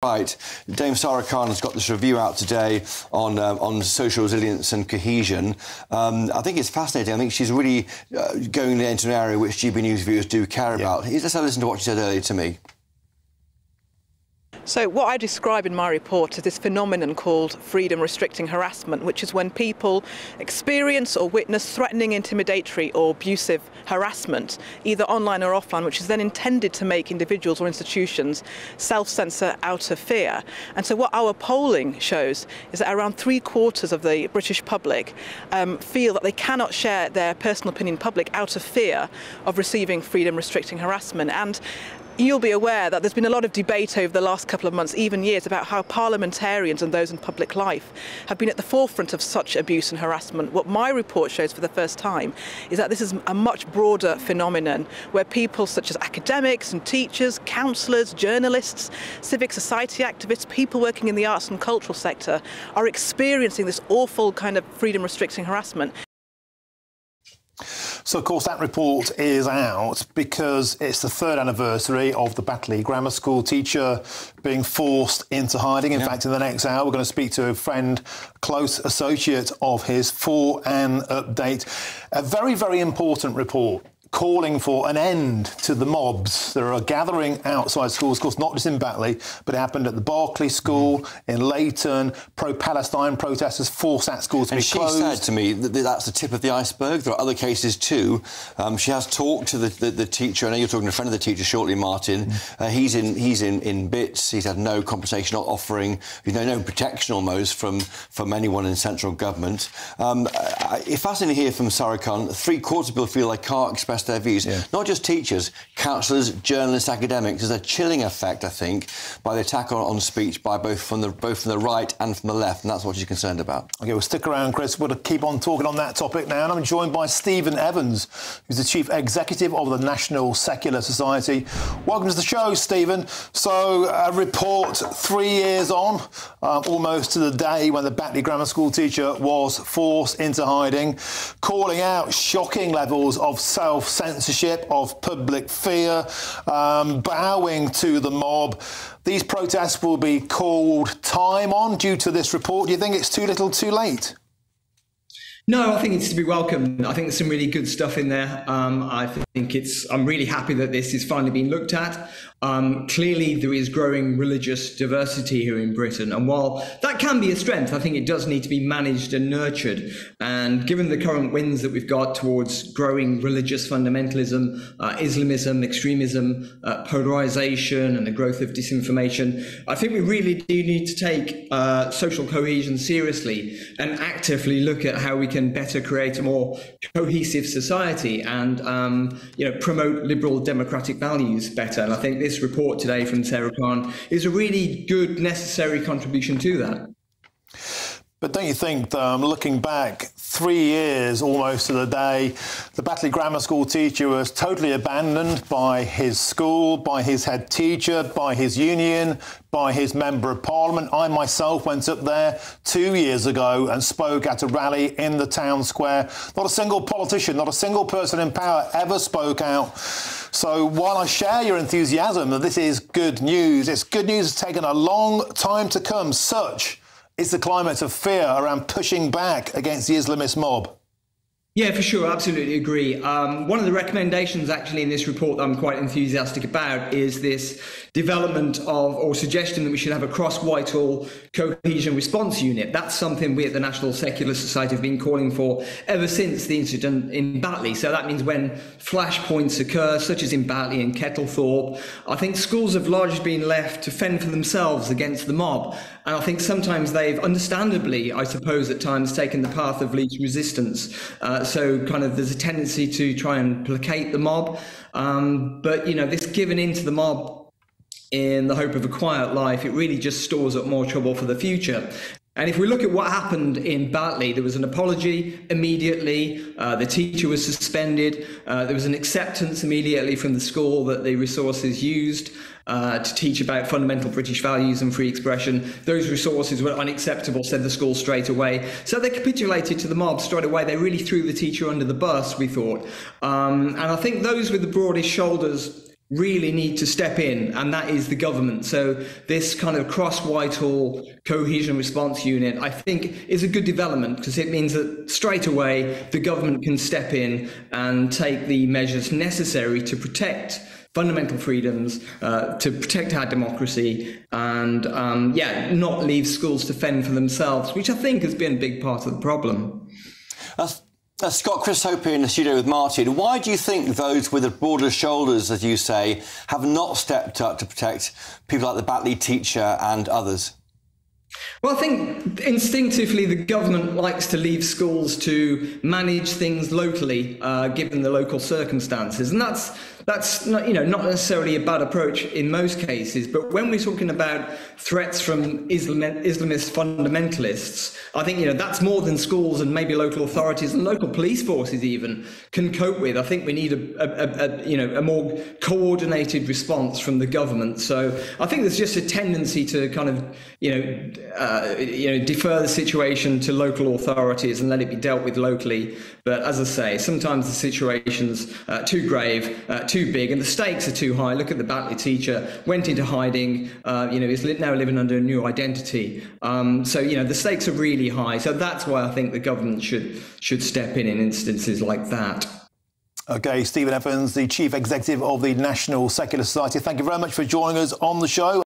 Right, Dame Sarah Khan has got this review out today on social resilience and cohesion. I think it's fascinating. I think she's really going into an area which GBNews viewers do care about. Let's have a listen to what she said earlier to me. So what I describe in my report is this phenomenon called freedom-restricting harassment, which is when people experience or witness threatening, intimidatory or abusive harassment, either online or offline, which is then intended to make individuals or institutions self-censor out of fear. And so what our polling shows is that around 3/4 of the British public feel that they cannot share their personal opinion in public out of fear of receiving freedom-restricting harassment. And you'll be aware that there's been a lot of debate over the last couple of months, even years, about how parliamentarians and those in public life have been at the forefront of such abuse and harassment. What my report shows for the first time is that this is a much broader phenomenon where people such as academics and teachers, counsellors, journalists, civic society activists, people working in the arts and cultural sector are experiencing this awful kind of freedom-restricting harassment. So, of course, that report is out because it's the 3rd anniversary of the Batley Grammar School teacher being forced into hiding. In fact, in the next hour, we're going to speak to a friend, close associate of his, for an update. A very, very important report calling for an end to the mobs that are gathering outside schools, of course, not just in Batley, but it happened at the Berkeley School, in Leighton. Pro-Palestine protesters forced that school to be closed. And she said to me that that's the tip of the iceberg. There are other cases too. She has talked to the teacher. I know you're talking to a friend of the teacher shortly, Martin. He's in bits. He's had no compensation offering, no protection almost from anyone in central government. It's fascinating to hear from Sarah Khan. 3/4 of people feel they can't express their views. Not just teachers, counsellors, journalists, academics. There's a chilling effect, I think, by the attack on speech by both from the right and from the left, and that's what she's concerned about. OK, well, stick around, Chris. We'll keep on talking on that topic now. And I'm joined by Stephen Evans, who's the Chief Executive of the National Secular Society. Welcome to the show, Stephen. So, a report 3 years on, almost to the day when the Batley Grammar School teacher was forced into hiding, calling out shocking levels of self-censorship, of public fear, bowing to the mob. These protests will be called time on due to this report. Do you think it's too little too late? No, I think it's to be welcomed. I think there's some really good stuff in there. I'm really happy that this is finally being looked at. Clearly, there is growing religious diversity here in Britain. And while that can be a strength, I think it does need to be managed and nurtured. And given the current winds that we've got towards growing religious fundamentalism, Islamism, extremism, polarization, and the growth of disinformation, I think we really do need to take social cohesion seriously and actively look at how we can better create a more cohesive society and promote liberal democratic values better. And I think this report today from Sarah Khan is a really good, necessary contribution to that. But don't you think, looking back 3 years almost to the day, the Batley Grammar School teacher was totally abandoned by his school, by his head teacher, by his union, by his Member of Parliament? I myself went up there 2 years ago and spoke at a rally in the town square. Not a single politician, not a single person in power ever spoke out. So while I share your enthusiasm that this is good news, it's good news it's taken a long time to come. Such is the climate of fear around pushing back against the Islamist mob. Yeah, for sure. Absolutely agree. One of the recommendations actually in this report that I'm quite enthusiastic about is this development of, or suggestion that we should have a cross-Whitehall cohesion response unit. That's something we at the National Secular Society have been calling for ever since the incident in Batley. So that means when flashpoints occur, such as in Batley and Kettlethorpe, I think schools have largely been left to fend for themselves against the mob. And I think sometimes they've understandably, I suppose, at times taken the path of least resistance. So kind of there's a tendency to try and placate the mob. But, this giving in to the mob in the hope of a quiet life, it really just stores up more trouble for the future. And if we look at what happened in Batley, there was an apology immediately, the teacher was suspended, there was an acceptance immediately from the school that the resources used to teach about fundamental British values and free expression. Those resources were unacceptable, said the school straight away. So they capitulated to the mob straight away. They really threw the teacher under the bus, we thought. And I think those with the broadest shoulders really need to step in, and that is the government. So this kind of cross-Whitehall cohesion response unit, I think, is a good development, because it means that straight away the government can step in and take the measures necessary to protect fundamental freedoms, to protect our democracy, and not leave schools to fend for themselves, which I think has been a big part of the problem. Scott, Chris Hope here in the studio with Martin. Why do you think those with the broader shoulders, as you say, have not stepped up to protect people like the Batley teacher and others? Well, I think instinctively the government likes to leave schools to manage things locally, given the local circumstances, and that's not, not necessarily a bad approach in most cases. But when we're talking about threats from Islamist fundamentalists, I think that's more than schools and maybe local authorities and local police forces even can cope with. I think we need a more coordinated response from the government. So I think there's just a tendency to kind of defer the situation to local authorities and let it be dealt with locally. But as I say, sometimes the situation's too grave, too big, and the stakes are too high. Look at the Batley teacher, went into hiding, is now living under a new identity. So the stakes are really high. So that's why I think the government should step in instances like that. OK, Stephen Evans, the Chief Executive of the National Secular Society, thank you very much for joining us on the show.